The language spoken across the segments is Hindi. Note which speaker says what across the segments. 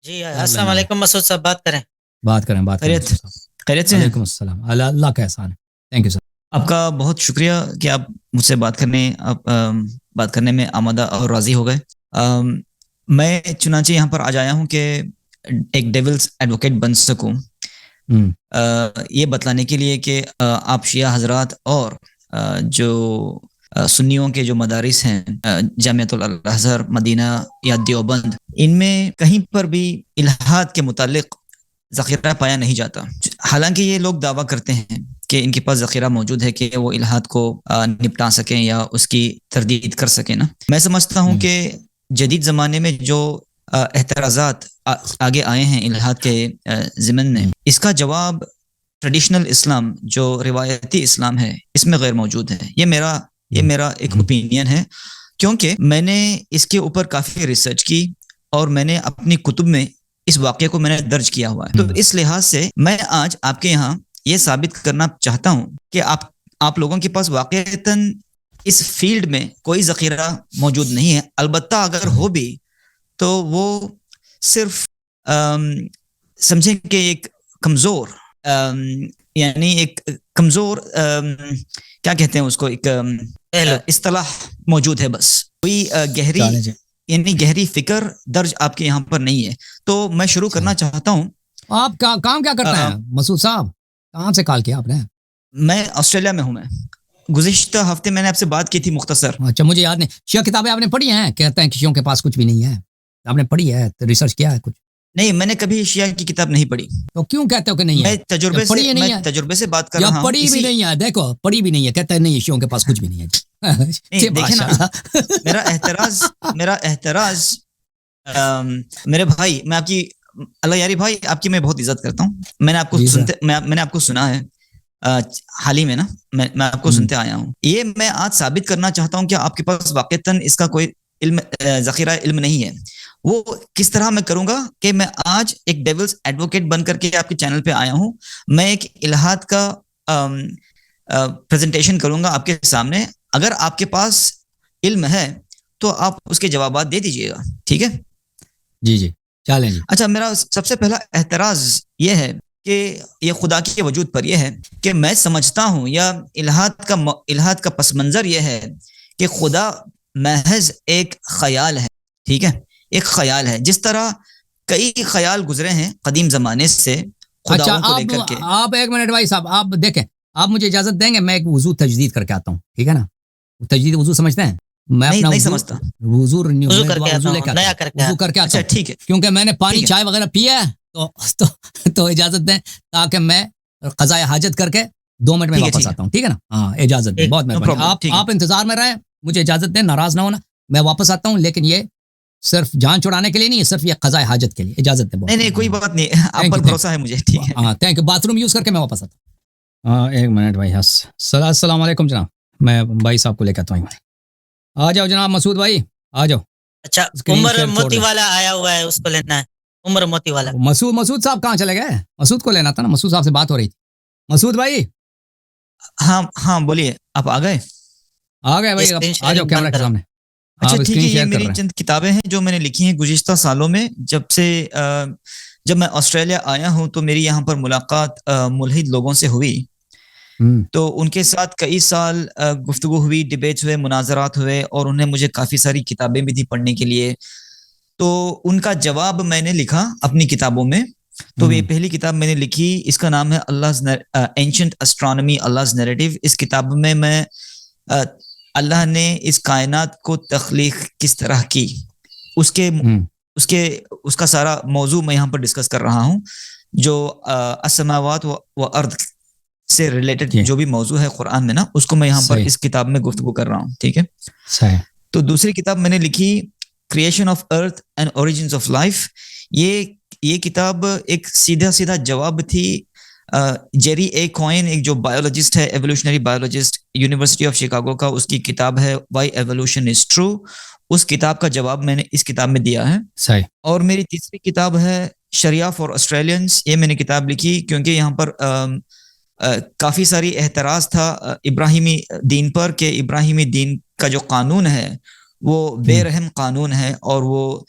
Speaker 1: जी,
Speaker 2: कर
Speaker 1: अस्सलाम
Speaker 2: लेना है।
Speaker 1: वालेकुम मसूद साहब,
Speaker 2: बात करें
Speaker 3: खैरियत
Speaker 2: मसूद साहब।
Speaker 3: खैरियत से हैं।
Speaker 2: वालेकुम अस्सलाम। अल्लाह का एहसान है। Thank you sir.
Speaker 3: आपका बहुत शुक्रिया कि आप मुझसे बात करने में आमादा और राजी हो गए। मैं चुनांचे यहाँ पर आज आया हूँ कि एक डेविल्स एडवोकेट बन सकूं,
Speaker 2: हम्म।
Speaker 3: ये बतलाने के लिए कि आप शिया हजरात और जो सुन्नियों के जो मदारिस हैं, जामियतुल अज़हर मदीना या देवबंद, इनमें कहीं पर भी इल्हाद के मुतालिक ज़ख़ीरा पाया नहीं जाता। हालांकि ये लोग दावा करते हैं कि इनके पास ज़ख़ीरा मौजूद है कि वो इल्हाद को निपटा सकें या उसकी तरदीद कर सकें ना। मैं समझता हूँ कि जदीद ज़माने में जो एतराज़ात आगे आए हैं इल्हाद के ज़िमन में, इसका जवाब ट्रेडिशनल इस्लाम जो रिवायती इस्लाम है इसमें गैर मौजूद है। ये मेरा एक ओपिनियन है, क्योंकि मैंने इसके ऊपर काफ़ी रिसर्च की और मैंने अपनी कुतुब में इस वाक़े को मैंने दर्ज किया हुआ है। तो इस लिहाज से मैं आज आपके यहाँ ये साबित करना चाहता हूँ कि आप लोगों के पास वाक़ईतन इस फील्ड में कोई ज़ख़ीरा मौजूद नहीं है। अलबत्ता अगर हो भी तो वो सिर्फ समझें कि एक कमज़ोर यानी एक कमज़ोर क्या कहते हैं उसको, एक इस्तिलाह मौजूद है बस। कोई गहरी यानी गहरी फिक्र दर्ज आपके यहाँ पर नहीं है। तो मैं शुरू करना चाहता हूँ।
Speaker 2: आप काम क्या करते हैं मसूद साहब? कहाँ से कॉल किया आपने?
Speaker 3: मैं ऑस्ट्रेलिया में हूँ। मैं गुज़िश्ता हफ्ते मैंने आपसे बात की थी मुख्तसर।
Speaker 2: अच्छा, मुझे याद नहीं। शिया किताबें आपने पढ़ी हैं? कहते हैं कि शियों के पास कुछ भी नहीं है। आपने पढ़ी है तो रिसर्च किया है कुछ?
Speaker 3: नहीं, मैंने कभी शिया की किताब नहीं पढ़ी।
Speaker 2: तो क्यों कहते हो कि नहीं है?
Speaker 3: मैं तजुर्बे से बात कर रहा हूँ।
Speaker 2: पढ़ी भी नहीं है, देखो पढ़ी भी नहीं है, कहते हैं नहीं शियों के पास कुछ भी नहीं है।
Speaker 3: नहीं, देखे ना, मेरा एहतराज मेरे भाई, मैं आपकी अल्लाह यारी भाई, आपकी मैं बहुत इज्जत करता हूँ। मैंने आपको सुना है हाल ही में ना। मैं आपको सुनते आया हूँ। ये मैं आज साबित करना चाहता हूँ कि आपके पास वाक़ईतन इसका कोई ज़ख़ीरा इल्म नहीं है। वो किस तरह मैं करूंगा कि मैं आज एक डेविल्स एडवोकेट बन करके आपके चैनल पे आया हूँ। मैं एक इल्हाद का प्रेजेंटेशन करूंगा आपके सामने। अगर आपके पास इल्म है तो आप उसके जवाब दे दीजिएगा, ठीक है?
Speaker 2: जी चलें जी।
Speaker 3: अच्छा, मेरा सबसे पहला एतराज ये है कि ये खुदा के वजूद पर यह है कि मैं समझता हूँ, या इल्हाद का पस मंजर यह है कि खुदा महज एक ख्याल है, ठीक है? एक ख्याल है, जिस तरह कई ख्याल गुजरे हैं कदीम जमाने से खुदाओं को लेकर के।
Speaker 2: आप एक मिनट भाई साहब, आप देखें, आप मुझे इजाजत देंगे? मैं एक वुजू तजदीद करके आता हूँ, ठीक है ना? तजदीद वुजू समझते हैं? मैं
Speaker 3: नहीं समझता।
Speaker 2: वुजू
Speaker 1: करके
Speaker 2: आता हूँ, ठीक है? क्योंकि मैंने पानी चाय वगैरह पिया है, तो इजाजत दें ताकि मैं क़ज़ाए हाजत करके 2 मिनट में वापस आता हूँ, ठीक है ना? हाँ, इजाजत दें, बहुत मेहरबानी। आप इंतजार में रहें, मुझे इजाजत दें, नाराज ना होना, मैं वापस आता हूँ। लेकिन ये सिर्फ जान छुड़ाने के लिए नहीं है, सिर्फ ये क़ज़ाए हाजत के लिए। इजाजत दें।
Speaker 3: नहीं, कोई बात नहीं, आप पर भरोसा है मुझे, ठीक है?
Speaker 2: हाँ, थैंक यू। बाथरूम यूज करके मैं वापस आता हूँ। एक मिनट भाई। अस्सलाम वालेकुम जनाब, मैं भाई साहब को लेकर आता हूँ। आ जाओ जनाब मसूद भाई, आ जाओ।
Speaker 1: अच्छा, उमर मोती वाला आया हुआ है, उसको लेना है। उमर मोती वाला।
Speaker 2: मसूद साहब कहाँ चले गए? मसूद को लेना था ना, मसूद साहब से बात हो रही थी। मसूद भाई।
Speaker 3: हाँ बोलिए, आप आ गए
Speaker 2: भाई, आ जाओ कैमरा के सामने।
Speaker 3: अच्छा ठीक है, ये मेरी चंद किताबें हैं जो मैंने लिखी हैं गुज़िश्ता सालों में। जब मैं ऑस्ट्रेलिया आया हूँ तो मेरी यहाँ पर मुलाकात मुल्हिद लोगों से हुई। तो उनके साथ कई साल गुफ्तगू हुई, डिबेट्स हुए, मुनाजरात हुए, और उन्हें मुझे काफ़ी सारी किताबें भी दी पढ़ने के लिए। तो उनका जवाब मैंने लिखा अपनी किताबों में। तो ये पहली किताब मैंने लिखी, इसका नाम है एंशिएंट एस्ट्रोनॉमी, अल्लाह's नैरेटिव। इस किताब में मैं अल्लाह ने इस कायनात को तख्लीक किस तरह की, उसका सारा मौजू मैं यहाँ पर डिस्कस कर रहा हूँ, जो असमावात व अर्द से रिलेटेड जो भी मौजू है कुरान में ना, उसको मैं यहाँ पर इस किताब में गुफ्तगू कर रहा हूँ, ठीक है? तो दूसरी किताब मैंने लिखी, creation of earth and origins of life. ये किताब एक सीधा जवाब थी जेरी ए कॉइन, एक जो बायोलॉजिस्ट है, evolutionary biologist, university of Chicago का, उसकी किताब है व्हाई एवोल्यूशन इज ट्रू। उस किताब का जवाब मैंने इस किताब में दिया है।
Speaker 2: सही।
Speaker 3: और मेरी तीसरी किताब है शरिया फॉर ऑस्ट्रेलियंस। ये मैंने किताब लिखी क्योंकि यहाँ पर काफ़ी सारी एहतराज था इब्राहिमी दीन पर, कि इब्राहिमी दीन का जो कानून है वो बेरहम कानून है और वो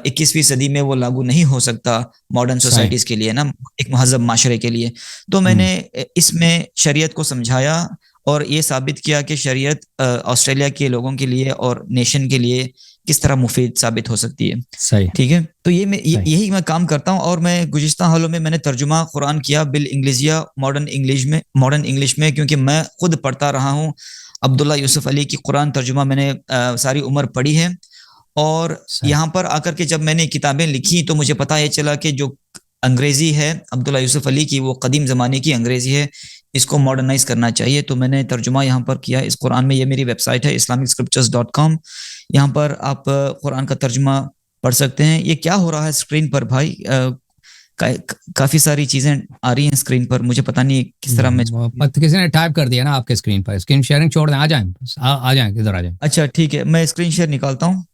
Speaker 3: 21वीं सदी में वो लागू नहीं हो सकता मॉडर्न सोसाइटीज के लिए ना, एक महजब माशरे के लिए। तो मैंने इसमें शरीयत को समझाया और ये साबित किया कि शरीयत ऑस्ट्रेलिया के लोगों के लिए और नेशन के लिए किस तरह मुफीद साबित हो सकती है।
Speaker 2: सही,
Speaker 3: ठीक है। तो यही मैं काम करता हूँ। और मैं गुज़िश्ता हालों में मैंने तर्जुमा कुरान किया बिल इंग्लिशिया मॉडर्न इंग्लिश में, क्योंकि मैं खुद पढ़ता रहा हूँ। अब्दुल्ला यूसुफ अली की कुरान तर्जुमा मैंने सारी उम्र पढ़ी है। और यहाँ पर आकर के जब मैंने किताबें लिखी तो मुझे पता ये चला कि जो अंग्रेजी है अब्दुल्ला यूसुफ अली की, वो कदीम ज़माने की अंग्रेजी है, इसको मॉडर्नाइज करना चाहिए। तो मैंने तर्जुमा यहाँ पर किया इस कुरान में। ये मेरी वेबसाइट है islamicscriptures.com। यहाँ पर आप कुरान का तर्जुमा पढ़ सकते हैं। ये क्या हो रहा है स्क्रीन पर भाई? काफी सारी चीजें आ रही हैं स्क्रीन पर, मुझे पता नहीं किस तरह मैं
Speaker 2: किसी ने टाइप कर दिया ना आपके स्क्रीन पर। स्क्रीन शेयरिंग छोड़ दें, आ जाएं, आ जाएं, किधर आ जाएं।
Speaker 3: अच्छा ठीक है, मैं स्क्रीन शेयर निकालता हूँ।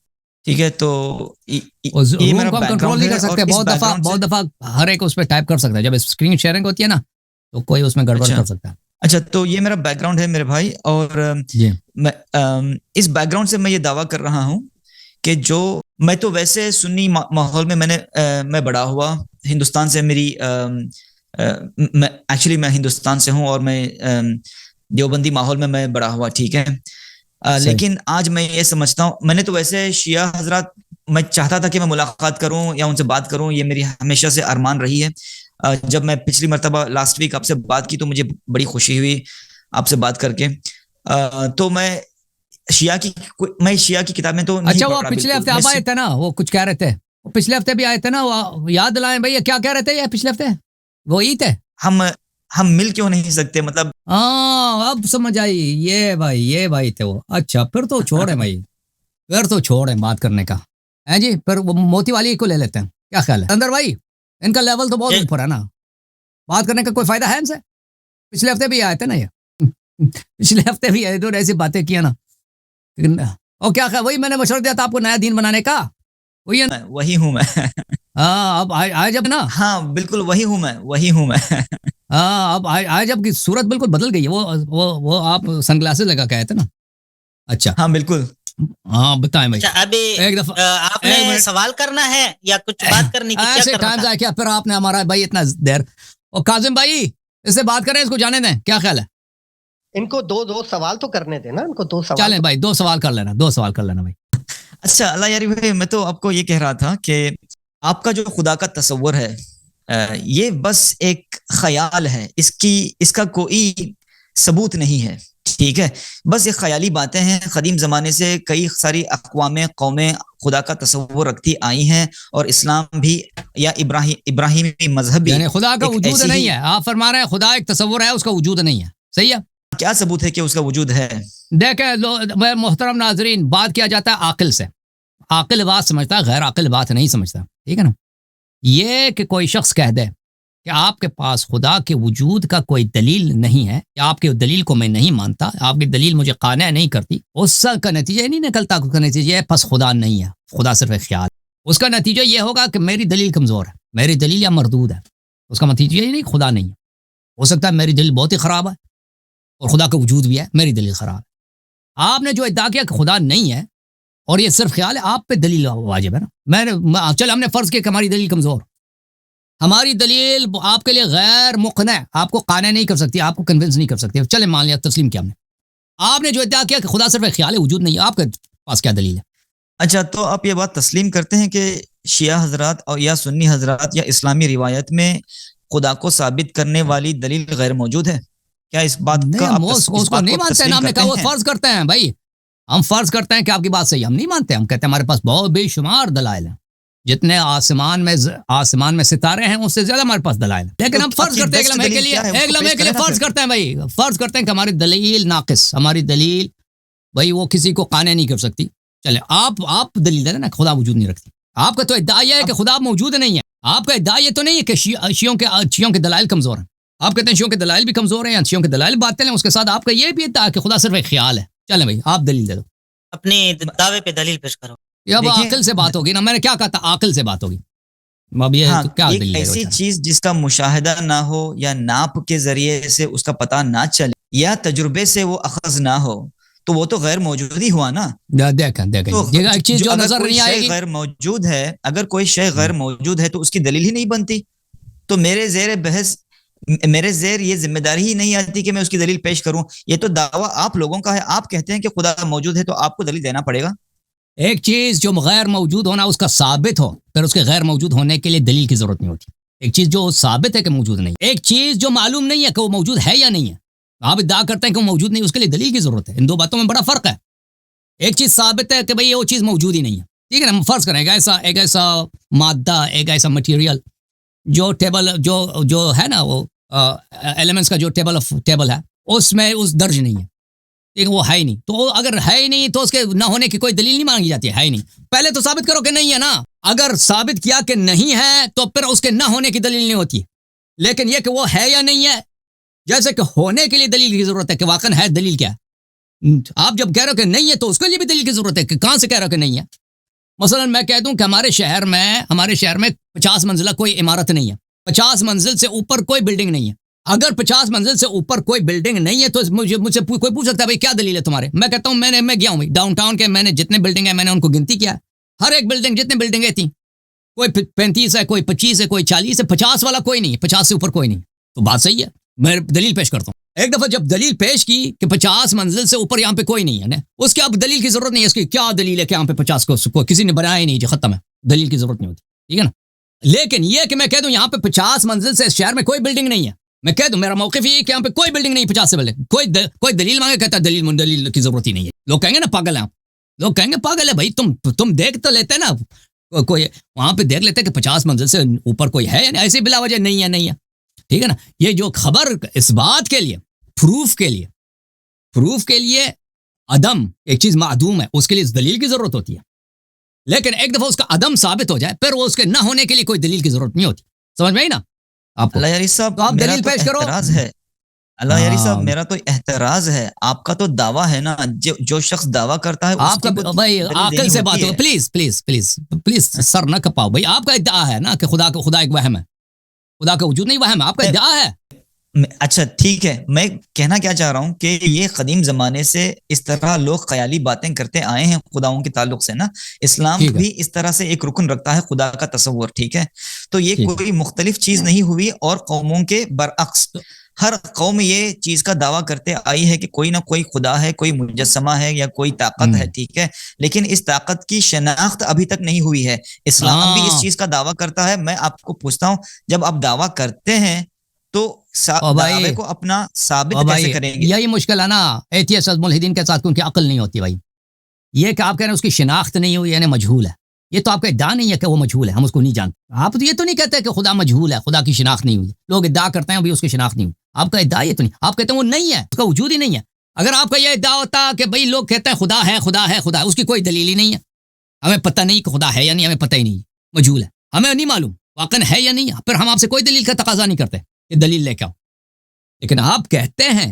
Speaker 3: ठीक है, तो
Speaker 2: ये मेरा कंट्रोल नहीं कर सकते। बहुत दफा हर एक उस पर टाइप कर सकता है। जब स्क्रीन शेयरिंग होती है ना तो कोई उसमें गड़बड़ कर सकता है।
Speaker 3: अच्छा, तो ये मेरा बैकग्राउंड है मेरे भाई। और मैं इस बैकग्राउंड से मैं ये दावा कर रहा हूँ कि जो मैं तो वैसे सुन्नी माहौल में मैं बड़ा हुआ। हिंदुस्तान से मेरी मैं हिंदुस्तान से हूँ और मैं देवबंदी माहौल में मैं बड़ा हुआ। ठीक है, लेकिन आज मैं ये समझता हूँ, मैंने तो वैसे शिया हजरात मैं चाहता था कि मैं मुलाकात करूं या उनसे बात करूं, ये मेरी हमेशा से अरमान रही है। जब मैं पिछली मर्तबा लास्ट वीक आपसे बात की तो मुझे बड़ी खुशी हुई आपसे बात करके। तो मैं शिया की किताबें तो नहीं।
Speaker 2: अच्छा, वो पिछले हफ्ते आप आए थे ना, वो कुछ कह रहे थे, वो पिछले हफ्ते भी आए थे ना, वो याद दिलाएं भैया, क्या कह रहे थे ये पिछले हफ्ते? वो ही थे।
Speaker 3: हम मिल क्यों नहीं सकते, मतलब।
Speaker 2: हाँ, अब समझ आई। ये भाई थे वो। अच्छा, फिर तो छोड़े भाई, फिर तो छोड़े बात करने का है जी। फिर वो मोती वाली को ले लेते हैं, क्या ख्याल है अंदर भाई? इनका लेवल तो बहुत ऊपर है ना, बात करने का कोई फायदा है इनसे? पिछले हफ्ते भी आए थे ना ये पिछले हफ्ते भी आए तो ऐसी बातें किया ना। और क्या वही मैंने मशवरा दिया था आपको नया दीन बनाने का,
Speaker 3: वही हूँ मैं।
Speaker 2: हाँ, अब आए जब ना।
Speaker 3: हाँ बिल्कुल, वही हूँ मैं।
Speaker 2: हाँ, अब आए जब की सूरत बिल्कुल बदल गई है। वो आप सनग्लासेस लगा के आए थे ना। अच्छा,
Speaker 3: हाँ बिल्कुल।
Speaker 2: हाँ बताएं भाई।
Speaker 1: अच्छा, अभी
Speaker 2: एक दफा
Speaker 1: आपने सवाल करना है या कुछ बात करनी?
Speaker 2: ऐसे टाइम जाए क्या फिर आपने हमारा भाई इतना देर। और काजिम भाई, इससे बात करें, इसको जाने दें, क्या ख्याल है?
Speaker 4: इनको दो सवाल तो करने देना, इनको 2 सवाल।
Speaker 2: चलें भाई, 2 सवाल कर लेना भाई।
Speaker 3: अच्छा अल्लाह यारी भाई, मैं तो आपको ये कह रहा था कि आपका जो खुदा का तस्वर है ये बस एक ख्याल है, इसका कोई सबूत नहीं है। ठीक है, बस ये ख्याली बातें हैं। कदीम ज़माने से कई सारी अक़वामें कौमें खुदा का तस्वर रखती आई हैं, और इस्लाम भी या इब्राहिमी मजहब भी,
Speaker 2: यानी खुदा का वजूद नहीं है। आप फरमा रहे हैं खुदा एक तस्वर है, उसका वजूद नहीं है। सही है।
Speaker 3: क्या सबूत है कि उसका वजूद है?
Speaker 2: देखें मोहतरम नाजरीन, बात किया जाता है आकिल से। आकिल बात समझता है, गैर आकिल बात नहीं समझता। ठीक है ना। ये कि कोई शख्स कह दे कि आपके पास खुदा के वजूद का कोई दलील नहीं है, या आपके दलील को मैं नहीं मानता, आपकी दलील मुझे काना नहीं करती, उसका नतीजा नहीं निकलता। उसका नतीजा है बस खुदा नहीं है, खुदा सिर्फ एक ख्याल। उसका नतीजा ये होगा कि मेरी दलील कमज़ोर है, मेरी दलील या मरदूद है। उसका नतीजा ये नहीं खुदा नहीं है। हो सकता है मेरी दलील बहुत ही ख़राब है और खुदा का वजूद भी है, मेरी दलील ख़राब है। आपने जो इद्दा किया कि खुदा नहीं है और ये सिर्फ ख्याल है, आप पे दलील वाजिब है ना। चल हमने फ़र्ज़ किया कि हमारी दलील कमज़ोर, हमारी दलील आपके लिए गैर मुक़ना, आपको काना नहीं कर सकती, आपको कन्विंस नहीं कर सकती। चले मान लिया, तस्लीम किया हमने। आपने जो इद्दा किया कि खुदा सिर्फ एक ख्याल है, वजूद नहीं है, आपके पास क्या दलील है?
Speaker 3: अच्छा, तो आप ये बात तस्लीम करते हैं कि शिया हजरात और या सुन्नी हजरात या इस्लामी रिवायत में खुदा को साबित करने वाली दलील गैर मौजूद है? क्या इस बात का आप
Speaker 2: उसको नहीं मानते? हमने कहा वो फर्ज करते हैं भाई, हम फर्ज करते हैं कि आपकी बात सही, हम नहीं मानते। हम कहते हैं हमारे पास बहुत बेशुमार दलाइल हैं, जितने आसमान में सितारे हैं उससे ज्यादा हमारे पास दलाइल है। लेकिन हम फर्ज करते हैं एक लम्हे के लिए फर्ज करते हैं भाई, फर्ज करते हैं कि हमारी दलील नाकिस, हमारी दलील भाई वो किसी को काने नहीं कर सकती। चले आप दलील देना ना, खुदा वजूद नहीं रखती। आपका तो इद्दा है कि खुदा मौजूद नहीं है। आपका इद्दा ये तो नहीं है कि शियों के दलाइल कमजोर हैं। आप कहते हैं शियों के दलाइल भी कमजोर हैं, शियों के दलाइल बातें हैं, उसके साथ आपका ये भी इद्दा है कि खुदा सिर्फ एक ख्याल है। चले भाई, आप दलील दे दो,
Speaker 1: अपने दावे पे दलील पेश करो।
Speaker 2: अब आकिल से बात होगी ना, मैंने क्या कहा था, आकिल से बात होगी। अब ये तो क्या
Speaker 3: एक ऐसी चीज जिसका मुशाहिदा ना हो या नाप के जरिए से उसका पता ना चले या तजुर्बे से वो अखज ना हो, तो वो तो गैर मौजूद ही हुआ ना।
Speaker 2: देखें
Speaker 3: तो
Speaker 2: ये एक चीज जो
Speaker 3: अगर
Speaker 2: नजर
Speaker 3: कोई
Speaker 2: नहीं
Speaker 3: शय
Speaker 2: आएगी।
Speaker 3: गैर मौजूद है, अगर कोई शय गैर मौजूद है तो उसकी दलील ही नहीं बनती। तो मेरे जेर बहस, मेरे जेर ये जिम्मेदारी ही नहीं आती कि मैं उसकी दलील पेश करूं। ये तो दावा आप लोगों का है, आप कहते हैं कि खुदा मौजूद है तो आपको दलील देना पड़ेगा।
Speaker 2: एक चीज जो गैर मौजूद होना उसका साबित हो, फिर उसके गैर मौजूद होने के लिए दलील की जरूरत नहीं होती। एक चीज जो साबित है कि मौजूद नहीं, एक चीज जो मालूम नहीं है कि वो मौजूद है या नहीं है, आप इद्दा करते हैं कि वो मौजूद नहीं, उसके लिए दलील की जरूरत है। इन दो बातों में बड़ा फर्क है। एक चीज साबित है कि भाई ये वो चीज मौजूद ही नहीं है, ठीक है ना। फर्ज करें एक ऐसा मादा, एक ऐसा मटेरियल जो टेबल जो है ना, वो एलिमेंट्स का जो टेबल है उसमें उस दर्ज नहीं है, ठीक है, वो है ही नहीं। तो अगर है ही नहीं तो उसके ना होने की कोई दलील नहीं मांगी जाती है ही नहीं। पहले तो साबित करो कि नहीं है ना। अगर साबित किया कि नहीं है तो फिर उसके ना होने की दलील नहीं होती। लेकिन यह कि वो है या नहीं है, जैसे कि होने के लिए दलील की जरूरत है कि वाकई है, दलील क्या है। आप जब कह रहे हो कि नहीं है तो उसके लिए भी दलील की जरूरत है कि कहां से कह रहे हो कि नहीं है। मसलन मैं कह दूं कि हमारे शहर में 50 मंजिला कोई इमारत नहीं है, 50 मंजिल से ऊपर कोई बिल्डिंग नहीं है। अगर 50 मंजिल से ऊपर कोई बिल्डिंग नहीं है तो मुझसे कोई पूछ सकता है भाई क्या दलील है तुम्हारे। मैं कहता हूं मैं गया हूं डाउनटाउन के, मैंने जितने बिल्डिंग है मैंने उनको गिनती किया, हर एक बिल्डिंग जितने बिल्डिंगें थी, कोई 35 है, कोई 25 है, कोई 40 है, 50 वाला कोई नहीं है, 50 से ऊपर कोई नहीं। तो बात सही है, मैं दलील पेश करता हूँ। एक दफा जब दलील पेश की कि 50 मंजिल से ऊपर यहाँ पे कोई नहीं है ना, उसके अब दलील की जरूरत नहीं है। इसकी क्या दलील है कि यहाँ पे 50 को किसी ने बनाया ही नहीं, जो खत्म है, दलील की जरूरत नहीं होती, ठीक है ना। लेकिन यह कि मैं कह दूं यहाँ पे 50 मंजिल से शहर में कोई बिल्डिंग नहीं है, मैं कह दूं मेरा मौक़िफ़ ये है कि यहाँ पे कोई बिल्डिंग नहीं, 50 से बिल्डिंग, कोई दलील मांगे, कहता है दलील की जरूरत ही नहीं है। लोग कहेंगे ना पागल है आप, लोग कहेंगे पागल है भाई, तुम देख तो लेते ना, कोई वहां पे देख लेते कि 50 मंजिल से ऊपर कोई है, ऐसे बिला वजह नहीं है, ठीक है ना। ये जो खबर इस बात के लिए प्रूफ के लिए अदम, एक चीज मादूम है उसके लिए दलील की जरूरत होती है। लेकिन एक दफा उसका अदम साबित हो जाए फिर वो उसके ना होने के लिए कोई दलील की जरूरत नहीं होती। समझ में आई ना आपको?
Speaker 3: अल्लाह यारी साहब,
Speaker 2: तो आप दलील पेश करो।
Speaker 3: एतराज है अल्लाह यारी साहब, मेरा तो एहतराज है। आपका तो दावा है ना, जो शख्स दावा करता है
Speaker 2: आपका भाई आकल से बात हो, प्लीज सर न कपाओ भाई। आपका इद्दा है ना कि खुदा एक वहम है, खुदा का वजूद नहीं वहम है, आपका इद्दा है।
Speaker 3: अच्छा ठीक है, मैं कहना क्या चाह रहा हूँ कि ये कदीम जमाने से इस तरह लोग ख्याली बातें करते आए हैं खुदाओं के ताल्लुक से ना। इस्लाम भी इस तरह से एक रुकन रखता है खुदा का तस्वुर, ठीक है। तो ये कोई मुख्तलिफ चीज नहीं हुई, और कौमों के बरअक्स हर कौम ये चीज का दावा करते आई है कि कोई ना कोई खुदा है, कोई मुजस्समा है या कोई ताकत है, ठीक है। लेकिन इस ताकत की शनाख्त अभी तक नहीं हुई है। इस्लाम भी इस चीज का दावा करता है। मैं आपको पूछता हूँ, जब आप दावा करते हैं तो दावे को अपना साबित कैसे करेंगे?
Speaker 2: यही मुश्किल है ना एथियस्ट मुल्हिदीन के साथ, उनकी अकल नहीं होती भाई। ये कि आप कह रहे हैं उसकी शिनाख्त नहीं हुई यानी मजहूल है, ये तो आपका इद्दा नहीं है कि वो मजहूल है, हम उसको नहीं जानते। आप तो ये तो नहीं कहते कि खुदा मजहूल है, खुदा की शिनाख्त नहीं हुई। लोग इद्दा करते हैं अभी उसकी शिनाख्त नहीं हुई, आपका इद्दा ये तो नहीं। आप कहते हैं वो नहीं है, उसका वजूद ही नहीं है। अगर आपका यह इद्दा होता कि भाई लोग कहते हैं खुदा है खुदा है खुदा है, उसकी कोई दलील ही नहीं है, हमें पता नहीं कि खुदा है या नहीं, हमें पता ही नहीं मजहूल है, हमें नहीं मालूम वाकई है या नहीं, फिर हम आपसे कोई दलील का तकाजा नहीं करते कि दलील लेके आओ। लेकिन आप कहते हैं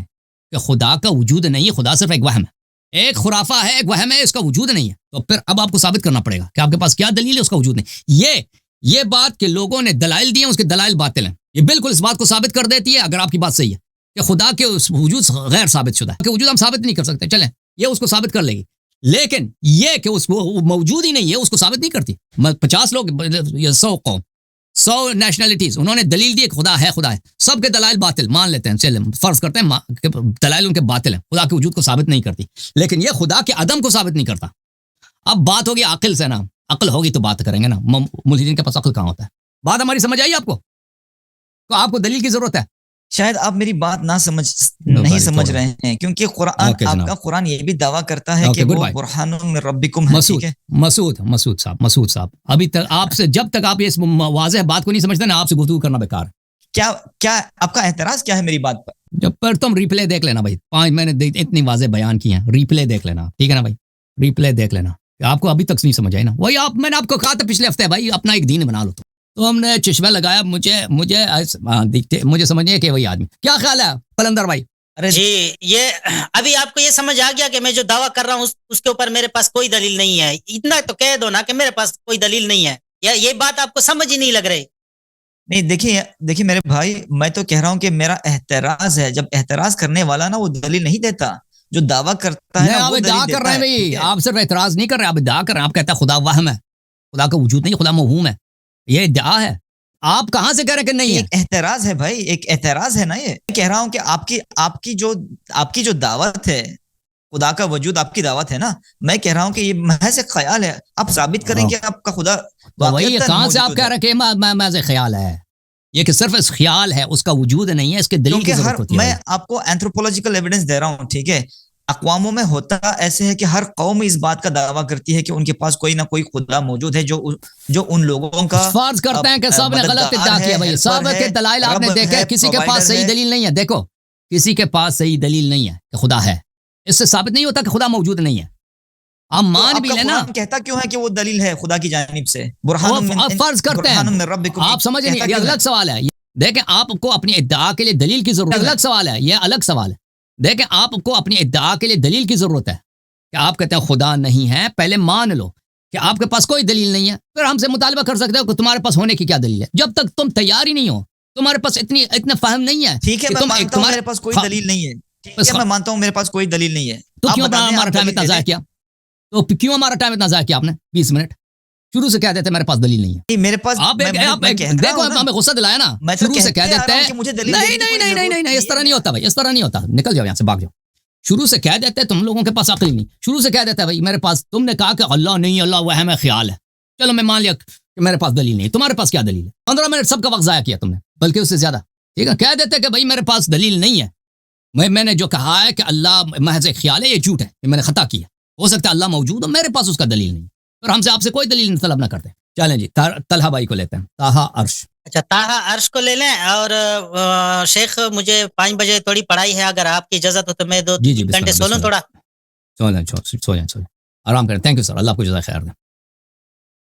Speaker 2: कि खुदा का वजूद नहीं है, खुदा सिर्फ एक वहम है, एक खुराफा है, एक वहम है, इसका वजूद नहीं है। तो फिर अब आपको साबित करना पड़ेगा कि आपके पास क्या दलील है, उसका वजूद नहीं। ये बात कि लोगों ने दलाइल दिए, उसके दलाइल बातिल हैं, ये बिल्कुल इस बात को साबित कर देती है। अगर आपकी बात सही है कि खुदा के वजूद गैर साबित शुदा है, कि वजूद हम साबित नहीं कर सकते, चलें ये उसको साबित कर लेगी। लेकिन ये कि उसको मौजूद ही नहीं है उसको साबित नहीं करती। 50 लोग, 100 कौम, 100 नेशनलिटीज, उन्होंने दलील दी खुदा है, सबके दलाइल बातिल मान लेते हैं, चले फर्ज करते हैं दलाइल उनके बातिल हैं, खुदा के वजूद को साबित नहीं करती। लेकिन ये खुदा के अदम को साबित नहीं करता। अब बात होगी अक्ल से ना, अक्ल होगी तो बात करेंगे ना। मुल्हिदीन के पास अक्ल कहाँ होता है? बात हमारी समझ आई आपको? तो आपको दलील की जरूरत है।
Speaker 3: शायद आप मेरी बात नहीं समझ रहे हैं, क्योंकि कुरान, आपका कुरान ये भी दावा करता है कि वो बुरहानुम मिन रब्बिकुम है, ठीक है।
Speaker 2: मसूद साहब, अभी तक आपसे, जब तक आप ये वाज़ेह बात को नहीं समझते ना, आपसे गुफ्तगू करना बेकार है।
Speaker 3: क्या आपका एतराज क्या है मेरी बात पर?
Speaker 2: जब पर तुम रिप्ले देख लेना भाई, 5 मैंने इतनी वाज़ेह बयान की हैं, रिप्ले देख लेना, ठीक है ना भाई, रिप्ले देख लेना। आपको अभी तक नहीं समझ आई ना, वही मैंने आपको कहा था पिछले हफ्ते, भाई अपना एक दीन बना लो। तो हमने चश्मा लगाया, मुझे समझ नहीं कि वही आदमी। क्या ख्याल है पलंदर भाई?
Speaker 1: अरे जी, ये अभी आपको ये समझ आ गया कि मैं जो दावा कर रहा हूँ उसके ऊपर मेरे पास कोई दलील नहीं है। इतना तो कह दो ना कि मेरे पास कोई दलील नहीं है, या ये बात आपको समझ ही नहीं लग रही?
Speaker 3: नहीं, देखिए मेरे भाई, मैं तो कह रहा हूँ कि मेरा एहतराज है। जब एहतराज करने वाला ना वो दलील नहीं देता, जो दावा करता है
Speaker 2: नहीं,
Speaker 3: ना,
Speaker 2: आप
Speaker 3: वो
Speaker 2: इद्दा
Speaker 3: दलील
Speaker 2: कर रहे हैं
Speaker 3: देता है,
Speaker 2: भाई,
Speaker 3: ठीक है?
Speaker 2: आप सिर्फ एतराज नहीं कर रहे, आप इद्दा कर रहे हैं। आप कहते हैं खुदा वहम है, खुदा का वजूद नहीं, खुदा मवहूम है, ये इद्दा है। आप कहाँ से कह रहे हैं कि नहीं है?
Speaker 3: एक एहतराज है भाई, एक एहतराज है ना ये। मैं कह रहा हूँ कि आपकी जो दावत है, खुदा का वजूद आपकी दावत है ना, मैं कह रहा हूँ कि ये महज एक ख्याल है। आप साबित करें कि आपका खुदा
Speaker 2: तो वही
Speaker 3: वाकईतन
Speaker 2: कहाँ से आप
Speaker 3: मौजूद
Speaker 2: कह
Speaker 3: है।
Speaker 2: रहे हैं कि महज ख्याल है? ये कि सिर्फ इस ख्याल है, उसका वजूद नहीं है, इसके दलील की
Speaker 3: क्योंकि
Speaker 2: जरूरत होती है
Speaker 3: मैं
Speaker 2: भाई।
Speaker 3: आपको एंथ्रोपोलॉजिकल एविडेंस दे रहा हूँ, ठीक है? अक़वामों में होता ऐसे है कि हर कौम इस बात का दावा करती है कि उनके पास कोई ना कोई खुदा मौजूद है जो उन लोगों का
Speaker 2: फर्ज करते हैं कि सब ने गलत इद्दा किया भाई। सब के दलाइल आपने देखे, किसी के पास सही दलील नहीं है। देखो, किसी के पास सही दलील नहीं है कि खुदा है। इससे साबित नहीं होता कि खुदा मौजूद नहीं है। आप मान भी लेना,
Speaker 3: कहता क्यों है कि वो दलील है खुदा की जानिब से?
Speaker 2: आप फर्ज करते हैं, आप समझ नहीं, ये अलग सवाल है। देखें, आपको अपनी इद्दा के लिए दलील की जरूरत है, अलग सवाल है, ये अलग सवाल है। देखें, आपको अपनी इद्दा के लिए दलील की जरूरत है कि आप कहते हैं खुदा नहीं है। पहले मान लो कि आपके पास कोई दलील नहीं है, फिर हमसे मुतालबा कर सकते हो कि तुम्हारे पास होने की क्या दलील है। जब तक तुम तैयार ही नहीं हो, तुम्हारे पास इतना फहम नहीं है,
Speaker 3: ठीक है, मैं मानता हूं मेरे पास कोई दलील नहीं है, ठीक है, मैं मानता हूं मेरे पास कोई दलील नहीं है,
Speaker 2: तो क्यों हमारा टाइम इतना ज़ाया किया? तो क्यों हमारा टाइम इतना ज़ाया किया आपने? 20 मिनट शुरू से कह देते मेरे पास दलील नहीं है।
Speaker 3: मेरे पास
Speaker 2: देखो, हमें गुस्सा दिलाया ना, शुरू से कह देते हैं नहीं, इस तरह नहीं होता भाई, इस तरह नहीं होता। निकल जाओ यहाँ से, भाग जाओ। शुरू से कह देते हैं तुम लोगों के पास अक्ल नहीं, शुरू से कह देते हैं भाई मेरे पास, तुमने कहा कि अल्लाह नहीं, अल्लाह वहम है, ख्याल है। चलो मैं मान लिया कि मेरे पास दलील नहीं, तुम्हारे पास क्या दलील है? 15 मिनट सबका वक्त ज़ाया किया तुमने, बल्कि उससे ज्यादा। ठीक है, कह देते कि भाई मेरे पास दलील नहीं है, मैंने जो कहा है कि अल्लाह महज एक ख्याल है, ये झूठ है, ये मैंने खता किया। हो सकता है अल्लाह मौजूद हो, मेरे पास उसका दलील नहीं, और हमसे आपसे कोई दलील तलब ना करते। चलें जी, तलहा भाई को लेते हैं, ताहा अर्श।
Speaker 1: अच्छा, ताहा अर्श को ले लें। और शेख, मुझे 5 बजे थोड़ी पढ़ाई है, अगर आपकी इजाजत हो तो मैं 2 घंटे सो लूं थोड़ा।
Speaker 2: सो जाए, आराम करें। थैंक यू सर, अल्लाह आपको जज़ाए खैर दे।